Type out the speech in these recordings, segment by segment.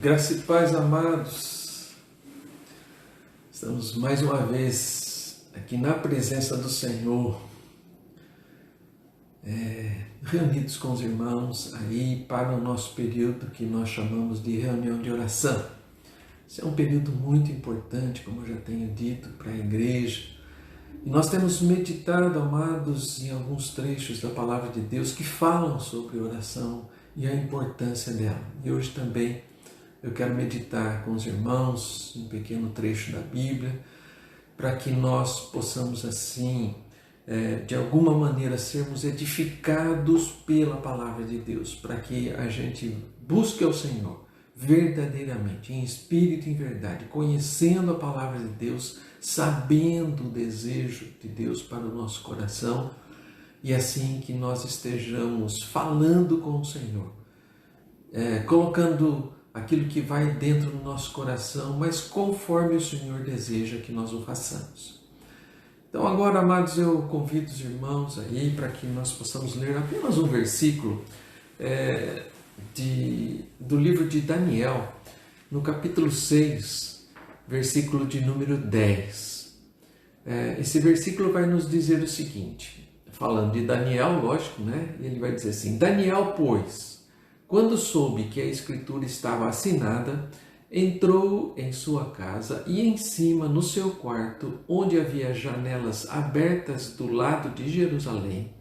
Graça e paz, amados. Estamos mais uma vez aqui na presença do Senhor, reunidos com os irmãos aí para o nosso período que nós chamamos de reunião de oração. Esse é um período muito importante, como eu já tenho dito, para a igreja. E nós temos meditado, amados, em alguns trechos da palavra de Deus que falam sobre oração e a importância dela. E hoje também eu quero meditar com os irmãos um pequeno trecho da Bíblia, para que nós possamos assim, de alguma maneira, sermos edificados pela palavra de Deus, para que a gente busque ao Senhor verdadeiramente, em espírito e em verdade, conhecendo a palavra de Deus, sabendo o desejo de Deus para o nosso coração, e assim que nós estejamos falando com o Senhor, colocando aquilo que vai dentro do nosso coração, mas conforme o Senhor deseja que nós o façamos. Então agora, amados, eu convido os irmãos aí para que nós possamos ler apenas um versículo do livro de Daniel, no capítulo 6, versículo de número 10. Esse versículo vai nos dizer o seguinte, falando de Daniel, lógico, né? Ele vai dizer assim: Daniel, pois, quando soube que a escritura estava assinada, entrou em sua casa e em cima, no seu quarto, onde havia janelas abertas do lado de Jerusalém,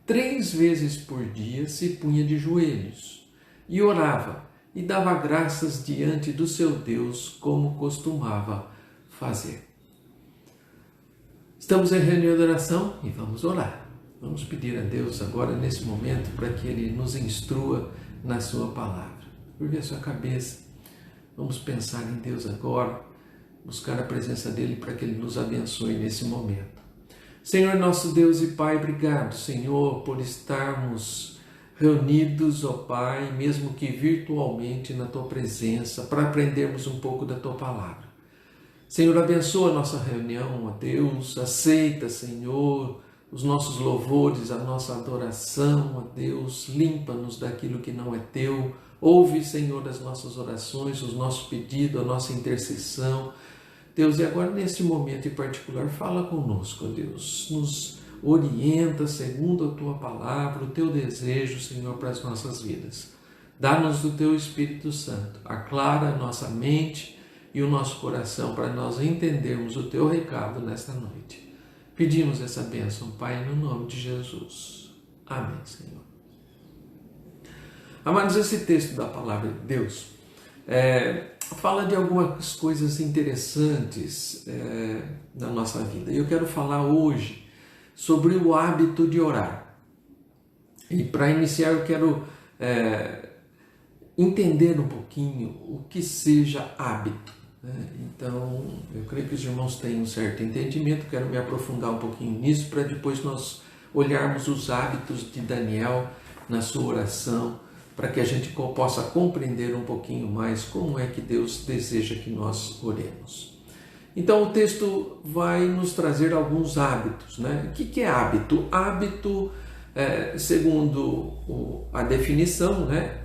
3 vezes por dia se punha de joelhos e orava e dava graças diante do seu Deus, como costumava fazer. Estamos em reunião de oração e vamos orar. Vamos pedir a Deus agora, nesse momento, para que Ele nos instrua na sua palavra. Curve a sua cabeça. Vamos pensar em Deus agora, buscar a presença dEle para que Ele nos abençoe nesse momento. Senhor, nosso Deus e Pai, obrigado, Senhor, por estarmos reunidos, ó Pai, mesmo que virtualmente na Tua presença, para aprendermos um pouco da Tua palavra. Senhor, abençoa a nossa reunião, ó Deus, aceita, Senhor, os nossos louvores, a nossa adoração, ó Deus, limpa-nos daquilo que não é Teu, ouve, Senhor, as nossas orações, os nossos pedidos, a nossa intercessão. Deus, e agora nesse momento em particular, fala conosco, ó Deus, nos orienta segundo a Tua palavra, o Teu desejo, Senhor, para as nossas vidas. Dá-nos o Teu Espírito Santo, aclara a nossa mente e o nosso coração para nós entendermos o Teu recado nesta noite. Pedimos essa bênção, Pai, no nome de Jesus. Amém, Senhor. Amados, esse texto da palavra de Deus fala de algumas coisas interessantes na nossa vida. E eu quero falar hoje sobre o hábito de orar. E para iniciar eu quero entender um pouquinho o que seja hábito. Então, eu creio que os irmãos têm um certo entendimento, quero me aprofundar um pouquinho nisso para depois nós olharmos os hábitos de Daniel na sua oração, para que a gente possa compreender um pouquinho mais como é que Deus deseja que nós oremos. Então, o texto vai nos trazer alguns hábitos, né? O que é hábito? Hábito, segundo a definição, né?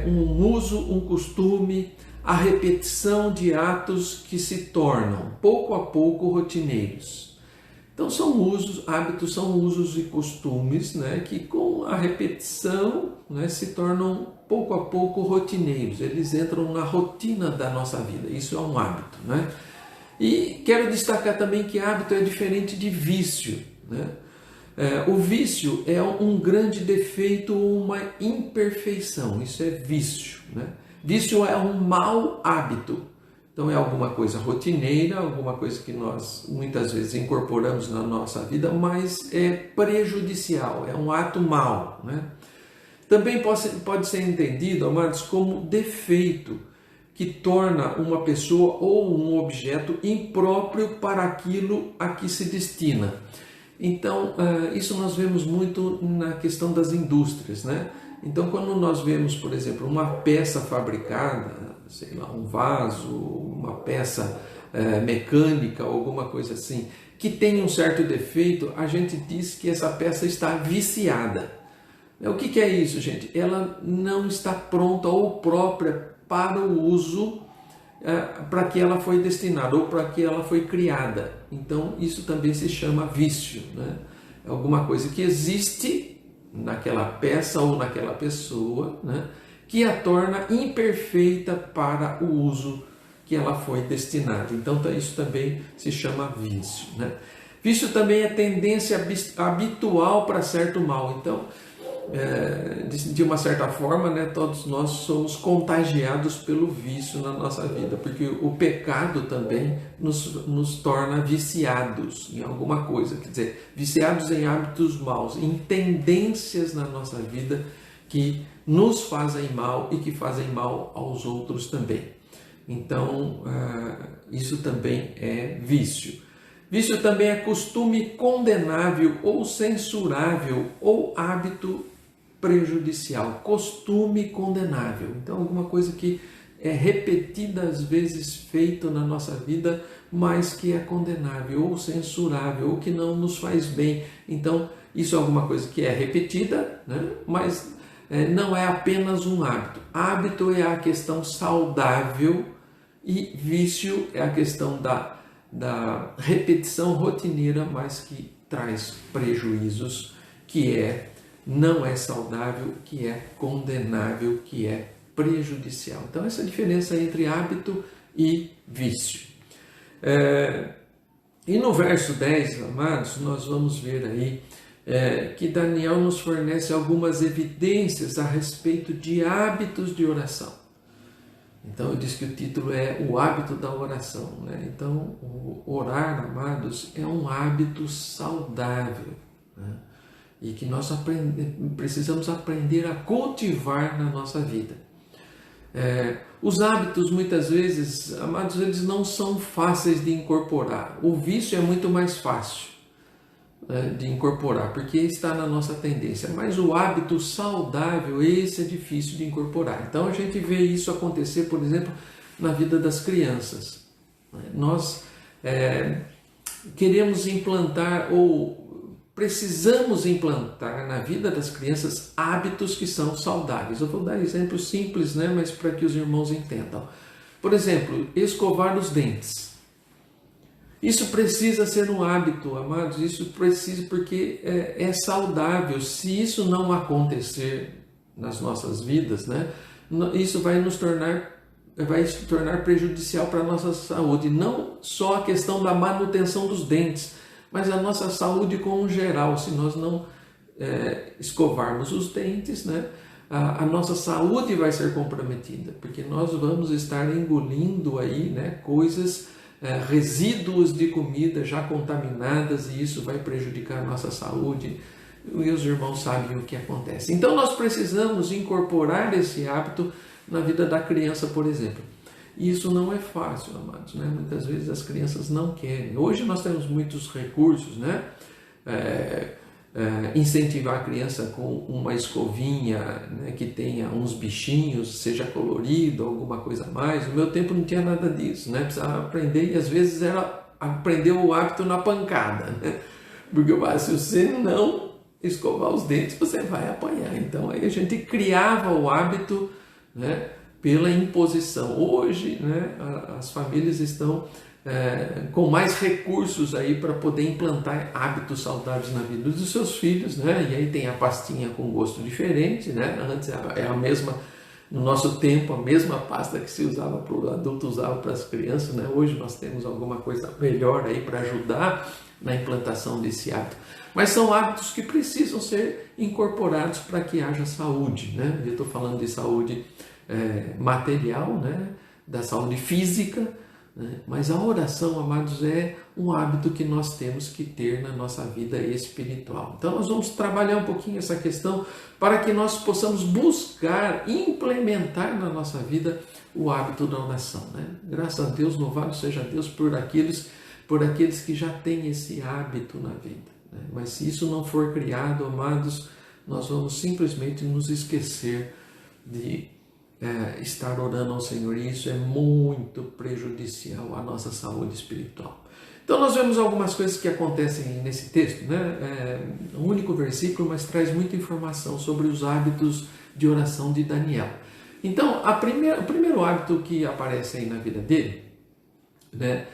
Um costume, a repetição de atos que se tornam, pouco a pouco, rotineiros. Então, hábitos são usos e costumes, né, que com a repetição, né, se tornam, pouco a pouco, rotineiros. Eles entram na rotina da nossa vida. Isso é um hábito, né? E quero destacar também que hábito é diferente de vício, né? O vício é um grande defeito ou uma imperfeição. Isso é vício, né? Vício é um mau hábito. Então é alguma coisa rotineira, alguma coisa que nós muitas vezes incorporamos na nossa vida, mas é prejudicial, é um ato mau, né? Também pode ser entendido, amados, como defeito, que torna uma pessoa ou um objeto impróprio para aquilo a que se destina. Então, isso nós vemos muito na questão das indústrias, né? Então, quando nós vemos, por exemplo, uma peça fabricada, sei lá, um vaso, uma peça mecânica, alguma coisa assim, que tem um certo defeito, a gente diz que essa peça está viciada. O que é isso, gente? Ela não está pronta ou própria para o uso para que ela foi destinada ou para que ela foi criada. Então isso também se chama vício, né? É alguma coisa que existe naquela peça ou naquela pessoa, né, que a torna imperfeita para o uso que ela foi destinada. Então isso também se chama vício, né? Vício também é tendência habitual para certo mal. Então, de uma certa forma, né, todos nós somos contagiados pelo vício na nossa vida, porque o pecado também nos torna viciados em alguma coisa, quer dizer, viciados em hábitos maus, em tendências na nossa vida que nos fazem mal e que fazem mal aos outros também. Então, isso também é vício. Vício também é costume condenável ou censurável ou hábito prejudicial. Costume condenável. Então, alguma coisa que é repetida às vezes feito na nossa vida, mas que é condenável ou censurável ou que não nos faz bem. Então, isso é alguma coisa que é repetida, né? Mas não é apenas um hábito. Hábito é a questão saudável e vício é a questão da repetição rotineira, mas que traz prejuízos, que não é saudável, que é condenável, que é prejudicial. Então essa é a diferença entre hábito e vício. E no verso 10, amados, nós vamos ver aí que Daniel nos fornece algumas evidências a respeito de hábitos de oração. Então eu disse que o título é o hábito da oração, né? Então o orar, amados, é um hábito saudável, né? E que nós precisamos aprender a cultivar na nossa vida. Os hábitos muitas vezes, amados, eles não são fáceis de incorporar. O vício é muito mais fácil de incorporar, porque está na nossa tendência, mas o hábito saudável, esse é difícil de incorporar. Então a gente vê isso acontecer, por exemplo, na vida das crianças. Nós queremos implantar ou precisamos implantar na vida das crianças hábitos que são saudáveis. Eu vou dar exemplos simples, né, mas para que os irmãos entendam. Por exemplo, escovar os dentes. Isso precisa ser um hábito, amados, isso precisa porque é saudável. Se isso não acontecer nas nossas vidas, né, isso vai se tornar prejudicial para a nossa saúde. Não só a questão da manutenção dos dentes, mas a nossa saúde como geral. Se nós não escovarmos os dentes, né, a nossa saúde vai ser comprometida, porque nós vamos estar engolindo aí, né, coisas, resíduos de comida já contaminadas, e isso vai prejudicar a nossa saúde, e os irmãos sabem o que acontece. Então nós precisamos incorporar esse hábito na vida da criança, por exemplo. E isso não é fácil, amados, né? Muitas vezes as crianças não querem. Hoje nós temos muitos recursos, né? Incentivar a criança com uma escovinha, né, que tenha uns bichinhos, seja colorido, alguma coisa a mais. No meu tempo não tinha nada disso, né? Precisava aprender, e às vezes era aprender o hábito na pancada, né? Porque se você não escovar os dentes, você vai apanhar. Então aí a gente criava o hábito, né, pela imposição. Hoje, né, as famílias estão com mais recursos aí para poder implantar hábitos saudáveis na vida dos seus filhos, né? E aí tem a pastinha com gosto diferente, né? Antes é a mesma, no nosso tempo, a mesma pasta que se usava para o adulto usava para as crianças, né? Hoje nós temos alguma coisa melhor aí para ajudar na implantação desse hábito. Mas são hábitos que precisam ser incorporados para que haja saúde, né? Eu estou falando de saúde material, né? Da saúde física, né? Mas a oração, amados, é um hábito que nós temos que ter na nossa vida espiritual. Então nós vamos trabalhar um pouquinho essa questão para que nós possamos buscar implementar na nossa vida o hábito da oração, né? Graças a Deus, louvado seja Deus por aqueles que já têm esse hábito na vida, né? Mas se isso não for criado, amados, nós vamos simplesmente nos esquecer de estar orando ao Senhor, e isso é muito prejudicial à nossa saúde espiritual. Então nós vemos algumas coisas que acontecem nesse texto, né? É um único versículo, mas traz muita informação sobre os hábitos de oração de Daniel. Então, o primeiro hábito que aparece aí na vida dele, né,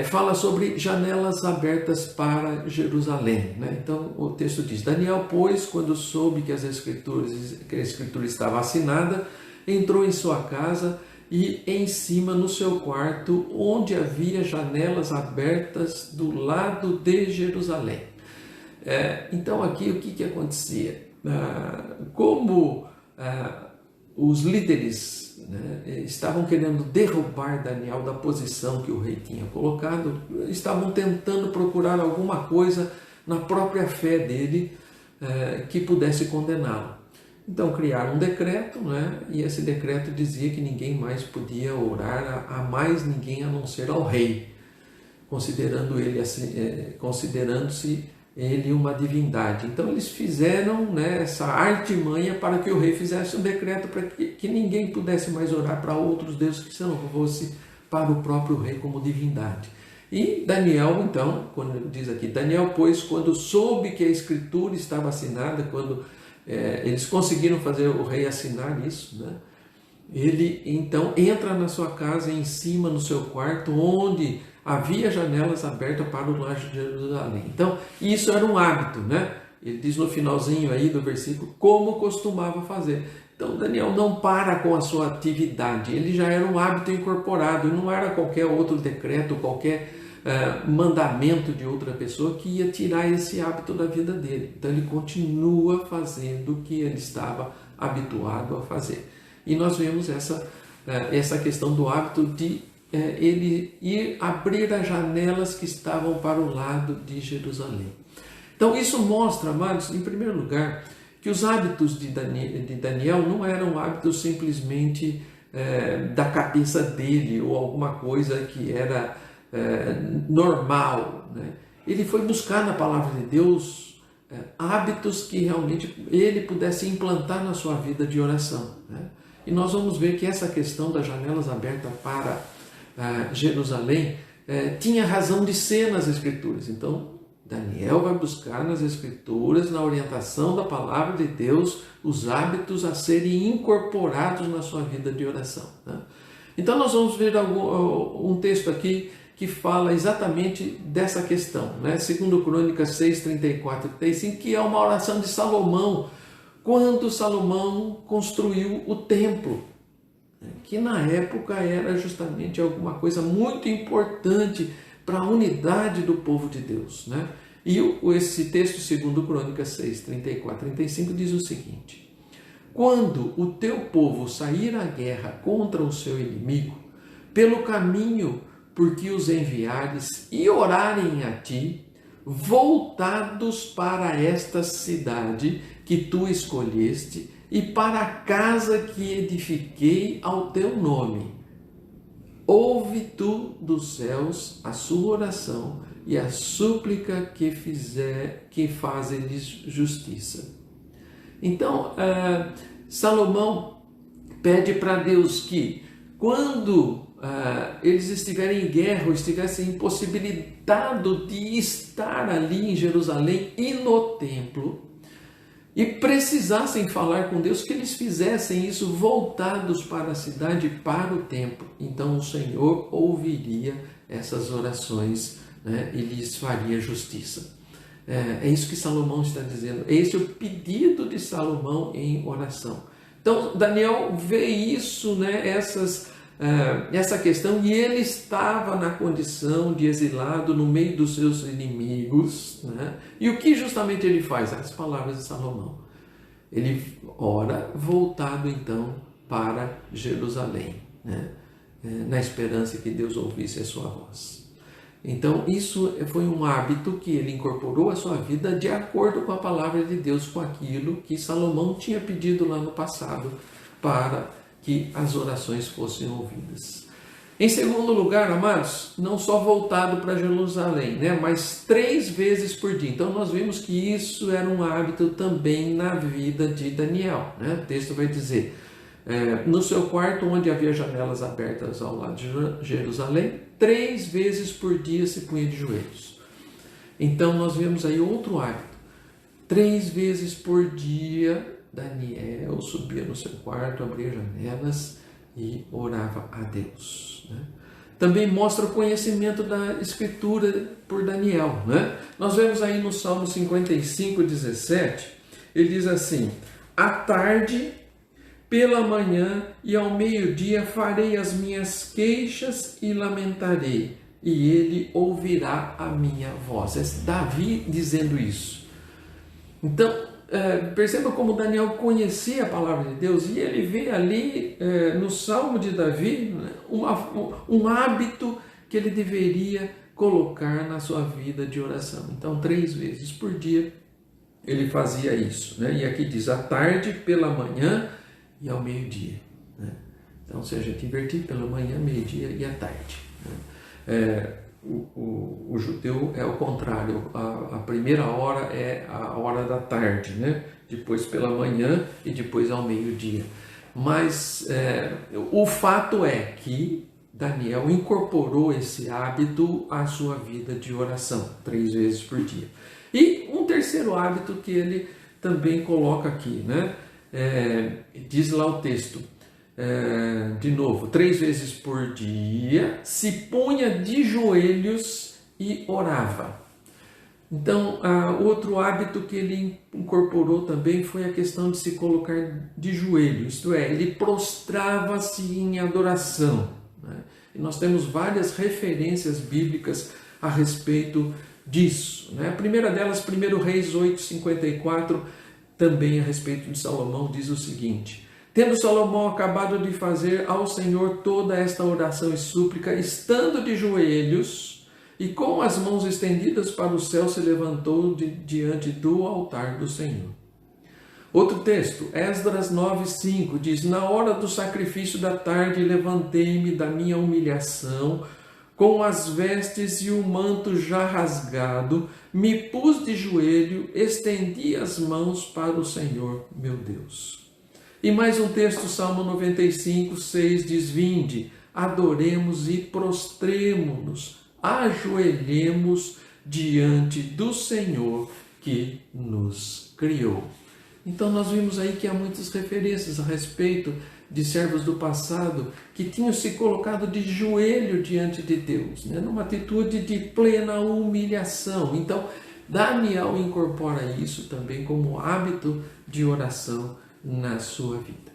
fala sobre janelas abertas para Jerusalém, né? Então o texto diz: Daniel, pois, quando soube que a escritura estava assinada, entrou em sua casa e em cima no seu quarto, onde havia janelas abertas do lado de Jerusalém. Então aqui o que acontecia? Como os líderes, né, estavam querendo derrubar Daniel da posição que o rei tinha colocado, estavam tentando procurar alguma coisa na própria fé dele que pudesse condená-lo. Então criaram um decreto, né, e esse decreto dizia que ninguém mais podia orar a mais ninguém a não ser ao rei, considerando-se ele uma divindade. Então eles fizeram, né, essa artimanha para que o rei fizesse um decreto para que ninguém pudesse mais orar para outros deuses que não fosse para o próprio rei como divindade. E Daniel, então, quando diz aqui, Daniel, pois, quando soube que a escritura estava assinada, quando eles conseguiram fazer o rei assinar isso, né, ele então entra na sua casa, em cima no seu quarto, onde havia janelas abertas para o lado de Jerusalém. Então, isso era um hábito, né? Ele diz no finalzinho aí do versículo, como costumava fazer. Então, Daniel não para com a sua atividade, ele já era um hábito incorporado, não era qualquer outro decreto, qualquer mandamento de outra pessoa que ia tirar esse hábito da vida dele. Então, ele continua fazendo o que ele estava habituado a fazer. E nós vemos essa questão do hábito de ele ir abrir as janelas que estavam para o lado de Jerusalém. Então isso mostra, amados, em primeiro lugar, que os hábitos de Daniel não eram hábitos simplesmente da cabeça dele ou alguma coisa que era normal, né? Ele foi buscar na palavra de Deus hábitos que realmente ele pudesse implantar na sua vida de oração, né? E nós vamos ver que essa questão das janelas abertas para Jerusalém tinha razão de ser nas Escrituras. Então, Daniel vai buscar nas Escrituras, na orientação da palavra de Deus, os hábitos a serem incorporados na sua vida de oração, né? Então, nós vamos ver um texto aqui que fala exatamente dessa questão, né? 2 Crônicas 6, 34 e 35, que é uma oração de Salomão, quando Salomão construiu o templo, que na época era justamente alguma coisa muito importante para a unidade do povo de Deus, né? E esse texto, 2 Crônicas 6, 34 e 35, diz o seguinte: quando o teu povo sair à guerra contra o seu inimigo, pelo caminho por que os enviares, e orarem a ti, voltados para esta cidade que tu escolheste, e para a casa que edifiquei ao teu nome, ouve tu dos céus a sua oração e a súplica que faz-lhes justiça. Então, Salomão pede para Deus que, quando eles estiverem em guerra ou estivessem impossibilitados de estar ali em Jerusalém e no templo, e precisassem falar com Deus, que eles fizessem isso voltados para a cidade, para o templo. Então o Senhor ouviria essas orações, né, e lhes faria justiça. É isso que Salomão está dizendo. Esse é o pedido de Salomão em oração. Então Daniel vê isso, né, essa questão, e ele estava na condição de exilado no meio dos seus inimigos, né? E o que justamente ele faz? As palavras de Salomão. Ele ora voltado então para Jerusalém, né? Na esperança que Deus ouvisse a sua voz. Então isso foi um hábito que ele incorporou à sua vida de acordo com a palavra de Deus, com aquilo que Salomão tinha pedido lá no passado para que as orações fossem ouvidas. Em segundo lugar, amados, não só voltado para Jerusalém, né, mas 3 vezes por dia. Então nós vimos que isso era um hábito também na vida de Daniel, né? O texto vai dizer: no seu quarto, onde havia janelas abertas ao lado de Jerusalém, 3 vezes por dia se punha de joelhos. Então nós vemos aí outro hábito. 3 vezes por dia, Daniel subia no seu quarto, abria janelas e orava a Deus, né? Também mostra o conhecimento da Escritura por Daniel, né? Nós vemos aí no Salmo 55, 17, ele diz assim: à tarde, pela manhã e ao meio-dia farei as minhas queixas e lamentarei, e ele ouvirá a minha voz. É Davi dizendo isso. Então, perceba como Daniel conhecia a palavra de Deus, e ele vê ali no Salmo de Davi, né, um hábito que ele deveria colocar na sua vida de oração. Então, 3 vezes por dia ele fazia isso, né? E aqui diz à tarde, pela manhã e ao meio-dia, né? Então, ou seja, te invertir pela manhã, meio-dia e à tarde, né? O judeu é o contrário, a primeira hora é a hora da tarde, né? Depois pela manhã e depois ao meio-dia. Mas o fato é que Daniel incorporou esse hábito à sua vida de oração, 3 vezes por dia. E um terceiro hábito que ele também coloca aqui, né? Diz lá o texto, de novo, 3 vezes por dia, se punha de joelhos e orava. Então, outro hábito que ele incorporou também foi a questão de se colocar de joelho, isto é, ele prostrava-se em adoração, né? E nós temos várias referências bíblicas a respeito disso, né? A primeira delas, 1 Reis 8:54, também a respeito de Salomão, diz o seguinte: tendo Salomão acabado de fazer ao Senhor toda esta oração e súplica, estando de joelhos e com as mãos estendidas para o céu, se levantou diante do altar do Senhor. Outro texto, Esdras 9:5, diz: na hora do sacrifício da tarde, levantei-me da minha humilhação, com as vestes e o manto já rasgado, me pus de joelho, estendi as mãos para o Senhor, meu Deus. E mais um texto, Salmo 95:6, diz: vinde, adoremos e prostremo-nos, ajoelhemos diante do Senhor que nos criou. Então nós vimos aí que há muitas referências a respeito de servos do passado que tinham se colocado de joelho diante de Deus, né? Numa atitude de plena humilhação. Então Daniel incorpora isso também como hábito de oração na sua vida.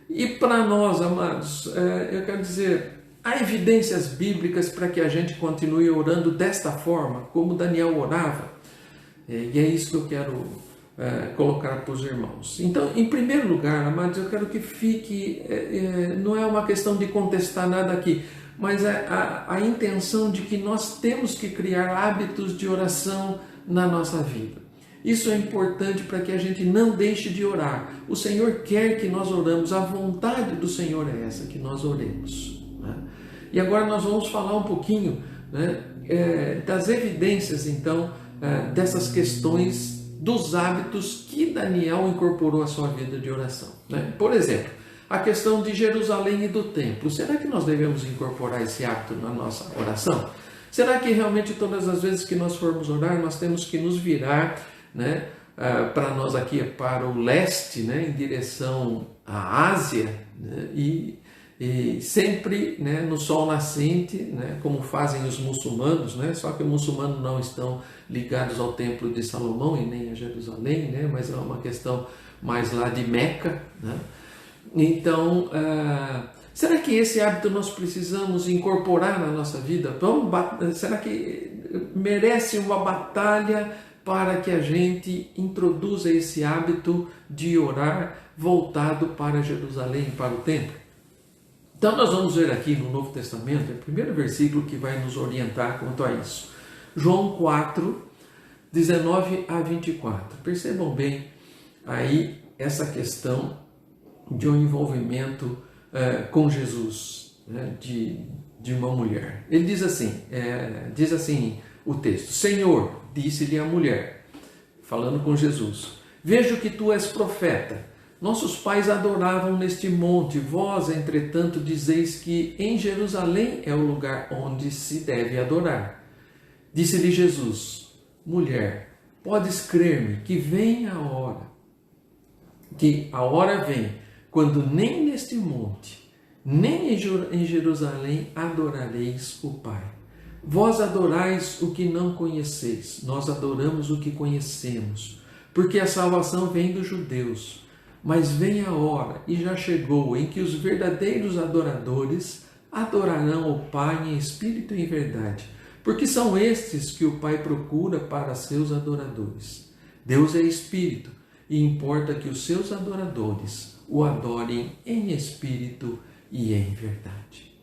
E para nós, amados, eu quero dizer, há evidências bíblicas para que a gente continue orando desta forma, como Daniel orava, e é isso que eu quero colocar para os irmãos. Então, em primeiro lugar, amados, eu quero que fique, não é uma questão de contestar nada aqui, mas a intenção de que nós temos que criar hábitos de oração na nossa vida. Isso é importante para que a gente não deixe de orar. O Senhor quer que nós oramos, a vontade do Senhor é essa, que nós oremos, né? E agora nós vamos falar um pouquinho, né, das evidências, então, dessas questões, dos hábitos que Daniel incorporou à sua vida de oração, né? Por exemplo, a questão de Jerusalém e do templo. Será que nós devemos incorporar esse hábito na nossa oração? Será que realmente todas as vezes que nós formos orar, nós temos que nos virar, né, para nós aqui, para o leste, né, em direção à Ásia, né, e sempre, né, no sol nascente, né, como fazem os muçulmanos, né? Só que os muçulmanos não estão ligados ao templo de Salomão e nem a Jerusalém, né? Mas é uma questão mais lá de Meca, né? Então, será que esse hábito nós precisamos incorporar na nossa vida? Será que merece uma batalha para que a gente introduza esse hábito de orar voltado para Jerusalém, para o templo? Então nós vamos ver aqui no Novo Testamento, é o primeiro versículo que vai nos orientar quanto a isso. João 4, 19 a 24. Percebam bem aí essa questão de um envolvimento com Jesus, né, de uma mulher. Ele diz assim o texto: Senhor, disse-lhe a mulher, falando com Jesus, vejo que tu és profeta. Nossos pais adoravam neste monte, vós, entretanto, dizeis que em Jerusalém é o lugar onde se deve adorar. Disse-lhe Jesus: mulher, podes crer-me que vem a hora, que a hora vem, quando nem neste monte, nem em Jerusalém adorareis o Pai. Vós adorais o que não conheceis, nós adoramos o que conhecemos, porque a salvação vem dos judeus. Mas vem a hora, e já chegou, em que os verdadeiros adoradores adorarão o Pai em espírito e em verdade, porque são estes que o Pai procura para seus adoradores. Deus é espírito, e importa que os seus adoradores o adorem em espírito e em verdade.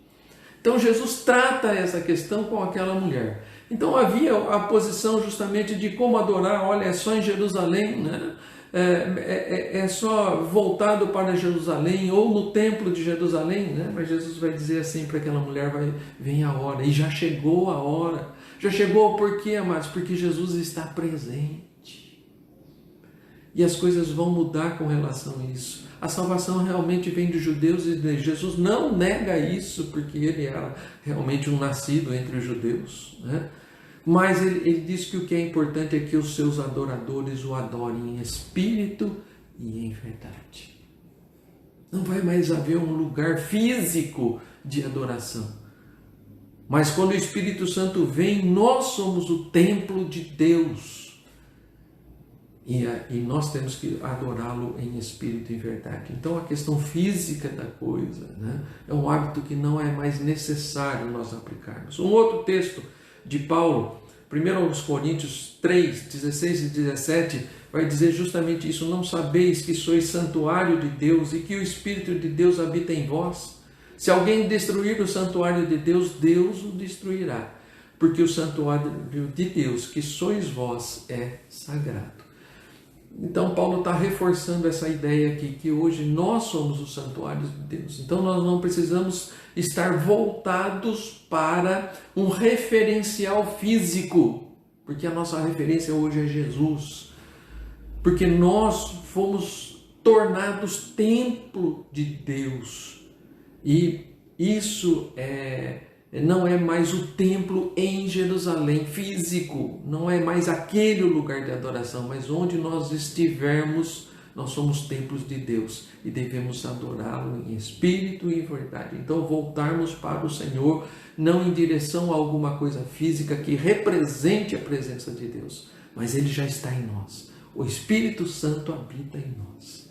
Então Jesus trata essa questão com aquela mulher. Então havia a posição justamente de como adorar, olha, é só em Jerusalém, né? É só voltado para Jerusalém ou no templo de Jerusalém, né? Mas Jesus vai dizer assim para aquela mulher, vem a hora, e já chegou a hora. Já chegou por quê, amados? Porque Jesus está presente. E as coisas vão mudar com relação a isso. A salvação realmente vem dos judeus e Jesus não nega isso, porque ele era realmente um nascido entre os judeus, né? Mas ele diz que o que é importante é que os seus adoradores o adorem em espírito e em verdade. Não vai mais haver um lugar físico de adoração. Mas quando o Espírito Santo vem, nós somos o templo de Deus. E nós temos que adorá-lo em espírito e em verdade. Então a questão física da coisa, né, é um hábito que não é mais necessário nós aplicarmos. Um outro texto de Paulo, 1 Coríntios 3, 16 e 17, vai dizer justamente isso: não sabeis que sois santuário de Deus e que o Espírito de Deus habita em vós? Se alguém destruir o santuário de Deus, Deus o destruirá, porque o santuário de Deus, que sois vós, é sagrado. Então Paulo está reforçando essa ideia aqui, que hoje nós somos os santuários de Deus. Então nós não precisamos estar voltados para um referencial físico, porque a nossa referência hoje é Jesus. Porque nós fomos tornados templo de Deus. E isso não é mais o templo em Jerusalém físico, não é mais aquele lugar de adoração, mas onde nós estivermos, nós somos templos de Deus e devemos adorá-lo em espírito e em verdade. Então voltarmos para o Senhor, não em direção a alguma coisa física que represente a presença de Deus, mas Ele já está em nós. O Espírito Santo habita em nós.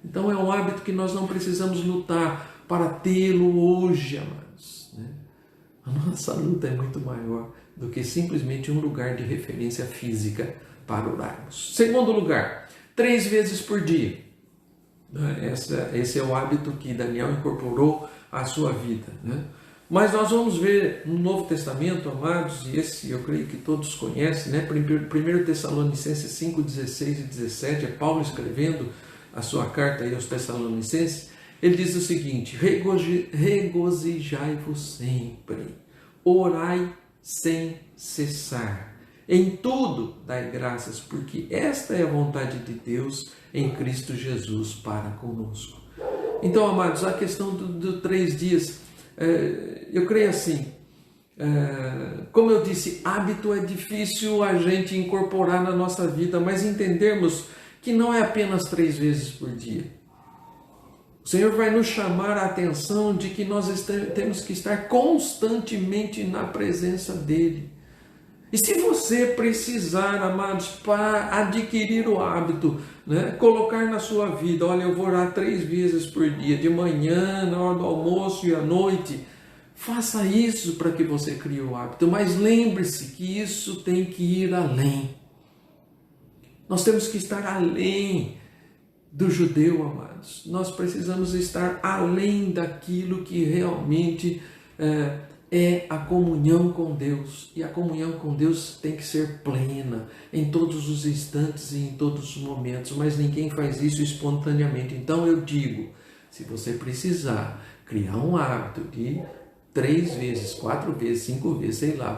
Então é um hábito que nós não precisamos lutar para tê-lo hoje, amados, né? A nossa luta é muito maior do que simplesmente um lugar de referência física para orarmos. Segundo lugar, 3 vezes por dia. Esse é o hábito que Daniel incorporou à sua vida, né? Mas nós vamos ver no Novo Testamento, amados, e esse eu creio que todos conhecem, né? 1 Tessalonicenses 5, 16 e 17, é Paulo escrevendo a sua carta aí aos Tessalonicenses. Ele diz o seguinte: regozijai-vos sempre, orai sem cessar, em tudo dai graças, porque esta é a vontade de Deus em Cristo Jesus para conosco. Então, amados, a questão dos 3 dias, eu creio assim, como eu disse, hábito é difícil a gente incorporar na nossa vida, mas entendermos que não é apenas 3 vezes por dia. O Senhor vai nos chamar a atenção de que nós temos que estar constantemente na presença dEle. E se você precisar, amados, para adquirir o hábito, né, colocar na sua vida, olha, eu vou orar 3 vezes por dia, de manhã, na hora do almoço e à noite, faça isso para que você crie o hábito. Mas lembre-se que isso tem que ir além. Nós temos que estar além do judeu, amados. Nós precisamos estar além daquilo que realmente é a comunhão com Deus. E a comunhão com Deus tem que ser plena em todos os instantes e em todos os momentos, mas ninguém faz isso espontaneamente. Então eu digo, se você precisar criar um hábito de 3 vezes, 4 vezes, 5 vezes, sei lá,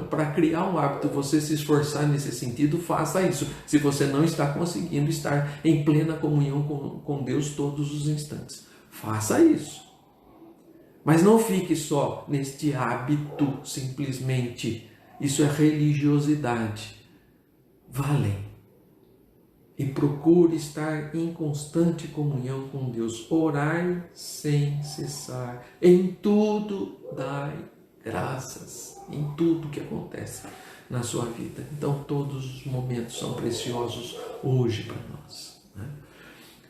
para criar um hábito, você se esforçar nesse sentido, faça isso. Se você não está conseguindo estar em plena comunhão com Deus todos os instantes, faça isso. Mas não fique só neste hábito, simplesmente. Isso é religiosidade. Vá além. E procure estar em constante comunhão com Deus. Orai sem cessar. Em tudo dai graças. Em tudo que acontece na sua vida. Então todos os momentos são preciosos hoje para nós, né?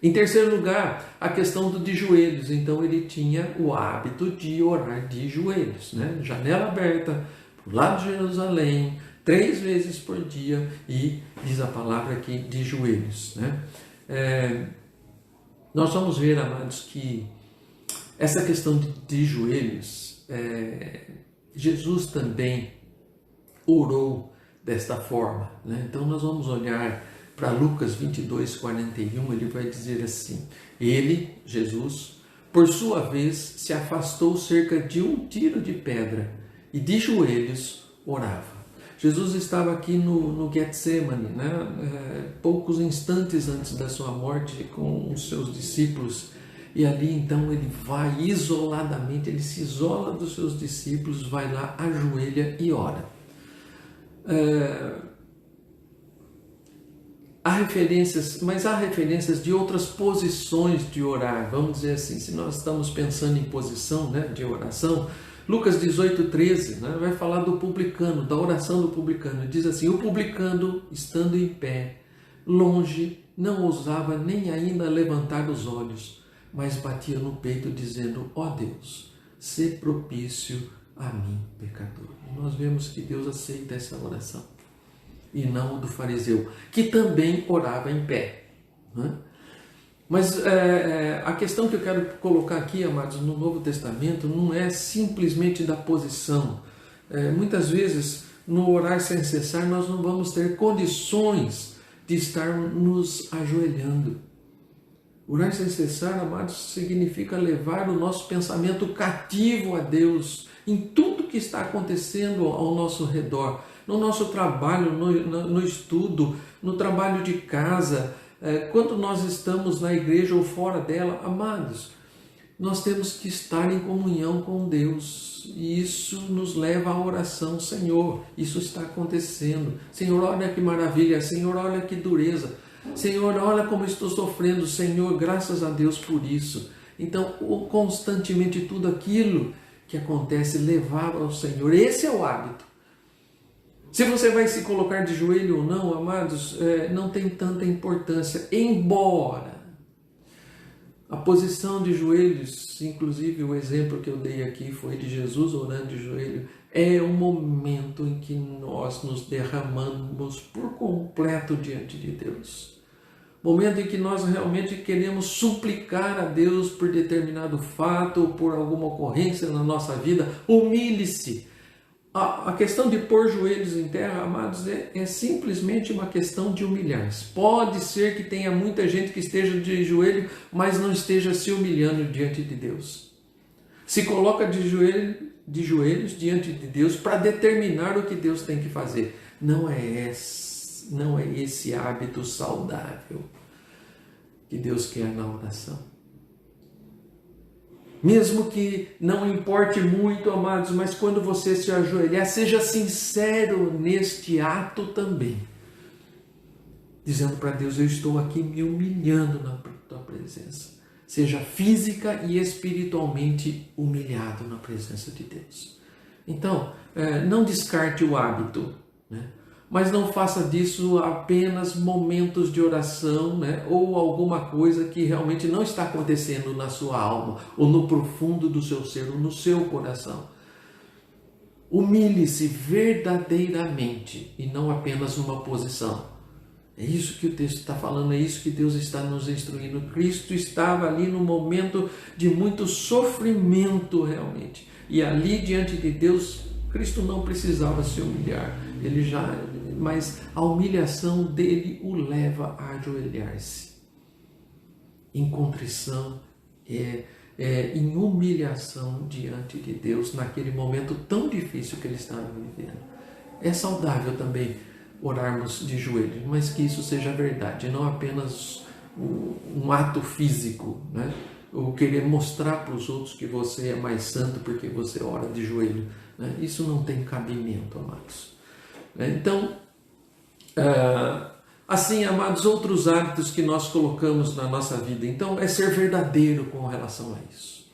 Em terceiro lugar, a questão de joelhos. Então ele tinha o hábito de orar de joelhos, né? Janela aberta, para o lado de Jerusalém, 3 vezes por dia, e diz a palavra aqui, de joelhos, né? Nós vamos ver, amados, que essa questão de joelhos, Jesus também orou desta forma, né? Então nós vamos olhar para Lucas 22, 41, ele vai dizer assim: ele, Jesus, por sua vez, se afastou cerca de 1 tiro de pedra e de joelhos orava. Jesus estava aqui no Getsemane, né? Poucos instantes antes da sua morte, com os seus discípulos, e ali então ele vai isoladamente, ele se isola dos seus discípulos, vai lá, ajoelha e ora. Há referências de outras posições de orar, vamos dizer assim, se nós estamos pensando em posição, né, de oração. Lucas 18, 13, né, vai falar do publicano, da oração do publicano. Diz assim: o publicano, estando em pé, longe, não ousava nem ainda levantar os olhos, mas batia no peito, dizendo: ó Deus, sê propício a mim, pecador. E nós vemos que Deus aceita essa oração, e não o do fariseu, que também orava em pé, né? Mas a questão que eu quero colocar aqui, amados, no Novo Testamento, não é simplesmente da posição. Muitas vezes, no orar sem cessar, nós não vamos ter condições de estar nos ajoelhando. Orar sem cessar, amados, significa levar o nosso pensamento cativo a Deus, em tudo que está acontecendo ao nosso redor, no nosso trabalho, no estudo, no trabalho de casa, quando nós estamos na igreja ou fora dela. Amados, nós temos que estar em comunhão com Deus, e isso nos leva à oração. Senhor, isso está acontecendo. Senhor, olha que maravilha. Senhor, olha que dureza. Senhor, olha como estou sofrendo. Senhor, graças a Deus por isso. Então, constantemente tudo aquilo que acontece, levar ao Senhor. Esse é o hábito. Se você vai se colocar de joelho ou não, amados, não tem tanta importância, embora a posição de joelhos, inclusive o exemplo que eu dei aqui foi de Jesus orando de joelho, é o momento em que nós nos derramamos por completo diante de Deus. Momento em que nós realmente queremos suplicar a Deus por determinado fato ou por alguma ocorrência na nossa vida. Humilhe-se. A questão de pôr joelhos em terra, amados, é simplesmente uma questão de humilhar-se. Pode ser que tenha muita gente que esteja de joelho, mas não esteja se humilhando diante de Deus. Se coloca de joelhos diante de Deus para determinar o que Deus tem que fazer. Não é esse hábito saudável que Deus quer na oração. Mesmo que não importe muito, amados, mas quando você se ajoelhar, seja sincero neste ato também. Dizendo para Deus: eu estou aqui me humilhando na tua presença. Seja física e espiritualmente humilhado na presença de Deus. Então, não descarte o hábito, né? Mas não faça disso apenas momentos de oração, né? Ou alguma coisa que realmente não está acontecendo na sua alma, ou no profundo do seu ser, ou no seu coração. Humilhe-se verdadeiramente e não apenas numa posição. É isso que o texto está falando, é isso que Deus está nos instruindo. Cristo estava ali no momento de muito sofrimento realmente. E ali diante de Deus, Cristo não precisava se humilhar. Mas a humilhação dele o leva a ajoelhar-se. Em contrição, em humilhação diante de Deus naquele momento tão difícil que ele estava vivendo. É saudável também orarmos de joelhos, mas que isso seja verdade, não apenas um ato físico, né? Ou querer mostrar para os outros que você é mais santo porque você ora de joelho, né? Isso não tem cabimento, amados. Então, assim, amados, outros hábitos que nós colocamos na nossa vida, então, é ser verdadeiro com relação a isso.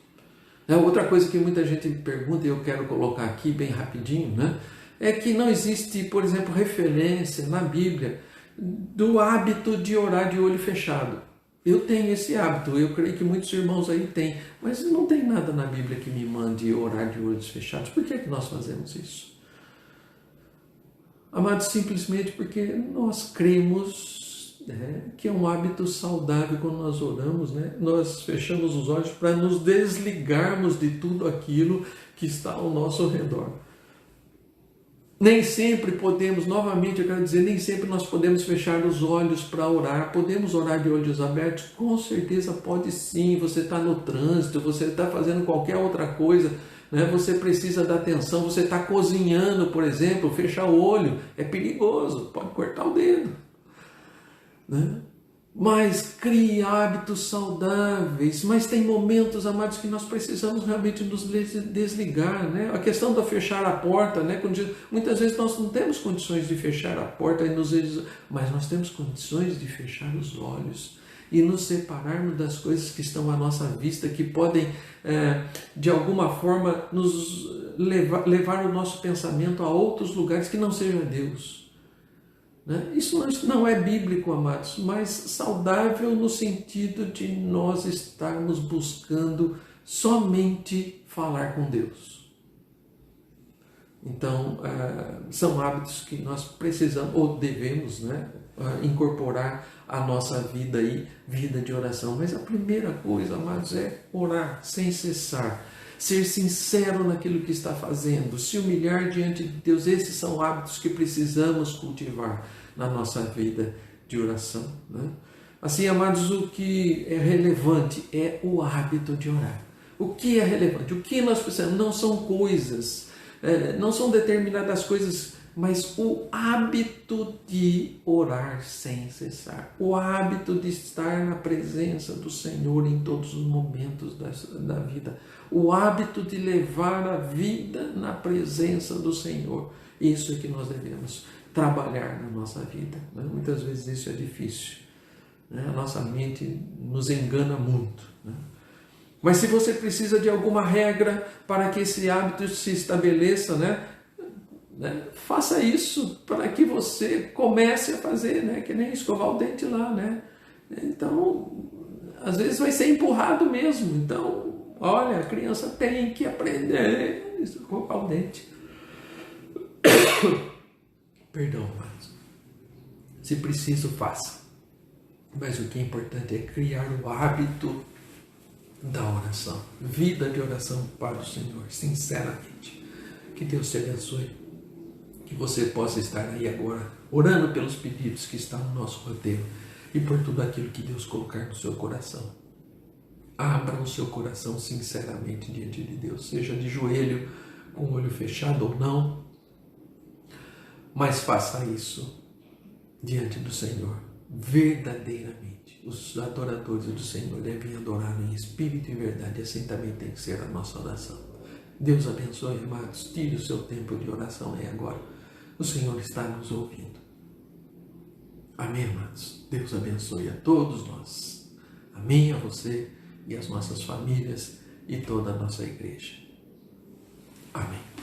Outra coisa que muita gente me pergunta, e eu quero colocar aqui bem rapidinho, né? É que não existe, por exemplo, referência na Bíblia do hábito de orar de olho fechado. Eu tenho esse hábito, eu creio que muitos irmãos aí têm, mas não tem nada na Bíblia que me mande orar de olhos fechados. Por que é que nós fazemos isso? Amados, simplesmente porque nós cremos, né, que é um hábito saudável quando nós oramos, né? Nós fechamos os olhos para nos desligarmos de tudo aquilo que está ao nosso redor. Nem sempre podemos, novamente eu quero dizer, nem sempre nós podemos fechar os olhos para orar. Podemos orar de olhos abertos? Com certeza pode sim. Você está no trânsito, você está fazendo qualquer outra coisa, né? Você precisa da atenção, você está cozinhando, por exemplo, fechar o olho é perigoso, pode cortar o dedo, né? Mas crie hábitos saudáveis. Mas tem momentos, amados, que nós precisamos realmente nos desligar, né? A questão de fechar a porta, né? Muitas vezes nós não temos condições de fechar a porta, mas nós temos condições de fechar os olhos e nos separarmos das coisas que estão à nossa vista, que podem, de alguma forma, nos levar o nosso pensamento a outros lugares que não seja Deus. Isso não é bíblico, amados, mas saudável no sentido de nós estarmos buscando somente falar com Deus. Então, são hábitos que nós precisamos ou devemos, né, incorporar à nossa vida aí, vida de oração. Mas a primeira coisa, amados, é orar sem cessar. Ser sincero naquilo que está fazendo, se humilhar diante de Deus. Esses são hábitos que precisamos cultivar na nossa vida de oração, né? Assim, amados, o que é relevante é o hábito de orar. O que é relevante? O que nós precisamos? Não são coisas, não são determinadas coisas, mas o hábito de orar sem cessar. O hábito de estar na presença do Senhor em todos os momentos da vida. O hábito de levar a vida na presença do Senhor. Isso é que nós devemos trabalhar na nossa vida, né? Muitas vezes isso é difícil, né? A nossa mente nos engana muito, né? Mas se você precisa de alguma regra para que esse hábito se estabeleça, né? Faça isso para que você comece a fazer, né? Que nem escovar o dente lá, né? Então, às vezes vai ser empurrado mesmo. Então, olha, a criança tem que aprender a escovar o dente. Perdão, mas se preciso, faça. Mas o que é importante é criar o hábito da oração. Vida de oração para o Senhor, sinceramente. Que Deus te abençoe. Que você possa estar aí agora orando pelos pedidos que estão no nosso roteiro e por tudo aquilo que Deus colocar no seu coração. Abra o seu coração sinceramente diante de Deus, seja de joelho, com o olho fechado ou não. Mas faça isso diante do Senhor, verdadeiramente. Os adoradores do Senhor devem adorar em espírito e verdade. Assim também tem que ser a nossa oração. Deus abençoe, amados. Tire o seu tempo de oração aí agora. O Senhor está nos ouvindo. Amém, amados. Deus abençoe a todos nós. Amém a você e as nossas famílias e toda a nossa igreja. Amém.